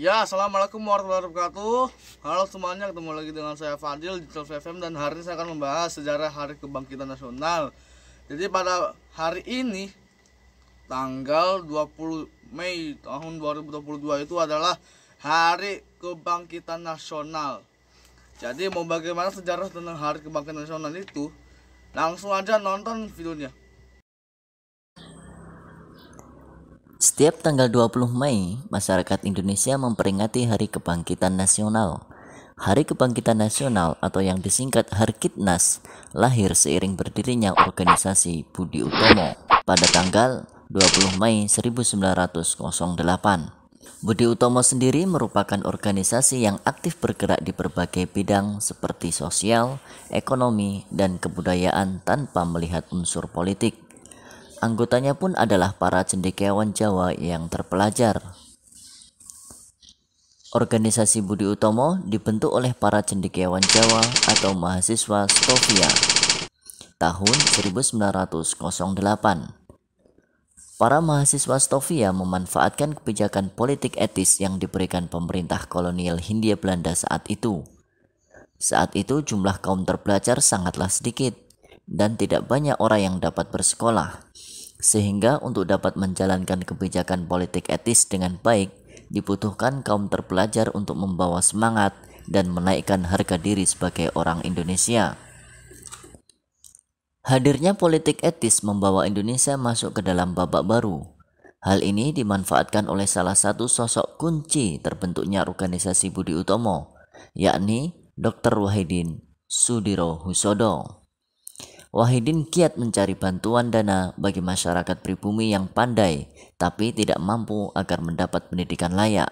Ya, assalamualaikum warahmatullahi wabarakatuh. Halo semuanya, ketemu lagi dengan saya Fadil di Chelsea FM dan hari ini saya akan membahas sejarah Hari Kebangkitan Nasional. Jadi pada hari ini tanggal 20 Mei tahun 2022 itu adalah Hari Kebangkitan Nasional. Jadi mau bagaimana sejarah tentang Hari Kebangkitan Nasional itu? Langsung aja nonton videonya. Setiap tanggal 20 Mei, masyarakat Indonesia memperingati Hari Kebangkitan Nasional. Hari Kebangkitan Nasional atau yang disingkat Harkitnas lahir seiring berdirinya organisasi Budi Utomo pada tanggal 20 Mei 1908. Budi Utomo sendiri merupakan organisasi yang aktif bergerak di berbagai bidang seperti sosial, ekonomi, dan kebudayaan tanpa melihat unsur politik. Anggotanya pun adalah para cendekiawan Jawa yang terpelajar. Organisasi Budi Utomo dibentuk oleh para cendekiawan Jawa atau mahasiswa Stovia tahun 1908. Para mahasiswa Stovia memanfaatkan kebijakan politik etis yang diberikan pemerintah kolonial Hindia Belanda saat itu. Saat itu jumlah kaum terpelajar sangatlah sedikit dan tidak banyak orang yang dapat bersekolah. Sehingga untuk dapat menjalankan kebijakan politik etis dengan baik, dibutuhkan kaum terpelajar untuk membawa semangat dan menaikkan harga diri sebagai orang Indonesia. Hadirnya politik etis membawa Indonesia masuk ke dalam babak baru. Hal ini dimanfaatkan oleh salah satu sosok kunci terbentuknya organisasi Budi Utomo, yakni Dr. Wahidin Soedirohoesodo. Wahidin giat mencari bantuan dana bagi masyarakat pribumi yang pandai tapi tidak mampu agar mendapat pendidikan layak.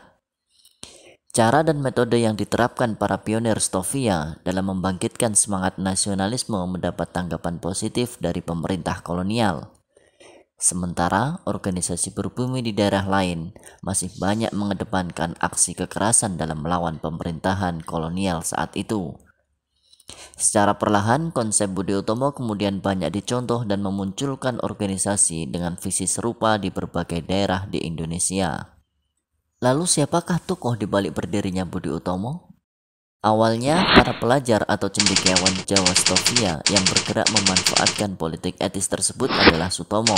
Cara dan metode yang diterapkan para pionir Stovia dalam membangkitkan semangat nasionalisme mendapat tanggapan positif dari pemerintah kolonial. Sementara organisasi pribumi di daerah lain masih banyak mengedepankan aksi kekerasan dalam melawan pemerintahan kolonial saat itu. Secara perlahan, konsep Budi Utomo kemudian banyak dicontoh dan memunculkan organisasi dengan visi serupa di berbagai daerah di Indonesia. Lalu siapakah tokoh di balik berdirinya Budi Utomo? Awalnya, para pelajar atau cendekiawan Jawa Stovia yang bergerak memanfaatkan politik etis tersebut adalah Sutomo,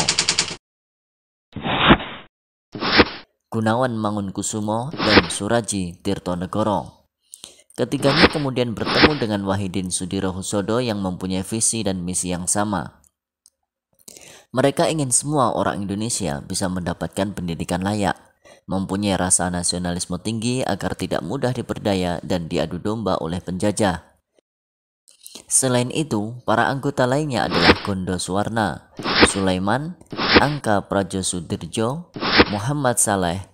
Gunawan Mangunkusumo, dan Suraji Tirtonegoro. Ketiganya kemudian bertemu dengan Wahidin Soedirohoesodo yang mempunyai visi dan misi yang sama. Mereka ingin semua orang Indonesia bisa mendapatkan pendidikan layak, mempunyai rasa nasionalisme tinggi agar tidak mudah diperdaya dan diadu domba oleh penjajah. Selain itu, para anggota lainnya adalah Gondo Suwarna, Sulaiman, Angka Prajosudirjo, Muhammad Saleh,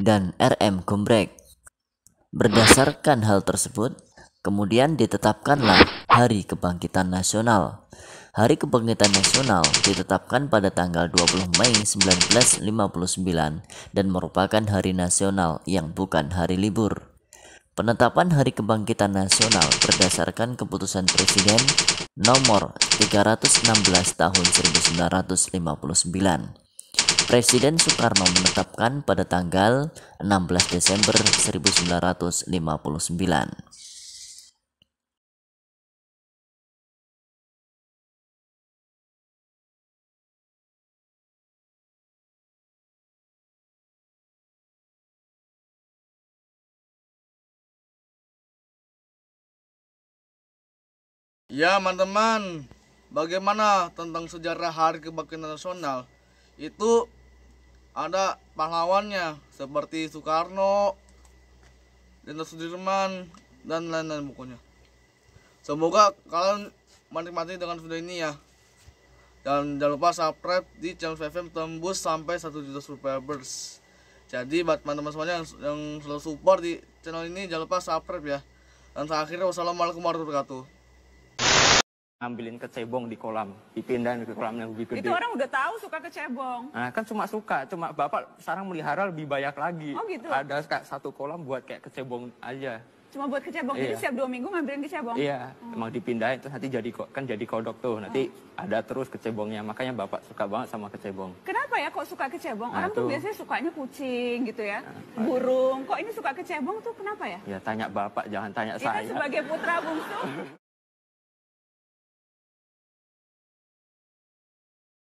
dan R.M. Gombrek. Berdasarkan hal tersebut, kemudian ditetapkanlah Hari Kebangkitan Nasional. Hari Kebangkitan Nasional ditetapkan pada tanggal 20 Mei 1959 dan merupakan hari nasional yang bukan hari libur. Penetapan Hari Kebangkitan Nasional berdasarkan keputusan Presiden nomor 316 tahun 1959. Presiden Soekarno menetapkan pada tanggal 16 Desember 1959. Ya, teman-teman, bagaimana tentang sejarah Hari Kebangkitan Nasional? Itu ada pahlawannya seperti Soekarno, Jenderal Sudirman, dan lain-lain pokoknya. Semoga kalian menikmati dengan video ini ya. Dan jangan lupa subscribe di channel FM tembus sampai 1 juta subscribers. Jadi buat teman-teman semuanya yang selalu support di channel ini, jangan lupa subscribe ya. Dan terakhir, wassalamualaikum warahmatullahi wabarakatuh. Ngambilin kecebong di kolam, dipindahin ke kolam yang lebih gede. Itu orang udah tahu suka kecebong. Nah, kan cuma suka, cuma bapak sekarang melihara lebih banyak lagi. Oh gitu. Ada kayak satu kolam buat kayak kecebong aja. Cuma buat kecebong. Jadi Iya. setiap 2 minggu ngambilin kecebong. Iya, emang dipindahin terus nanti jadi kodok tuh. Nanti ada terus kecebongnya. Makanya bapak suka banget sama kecebong. Kenapa ya kok suka kecebong? Nah, Orang tuh itu. biasanya sukanya kucing gitu ya. Burung. Kok ini suka kecebong tuh kenapa ya? Ya tanya bapak, jangan tanya Ini kan saya. sebagai putra bungsu.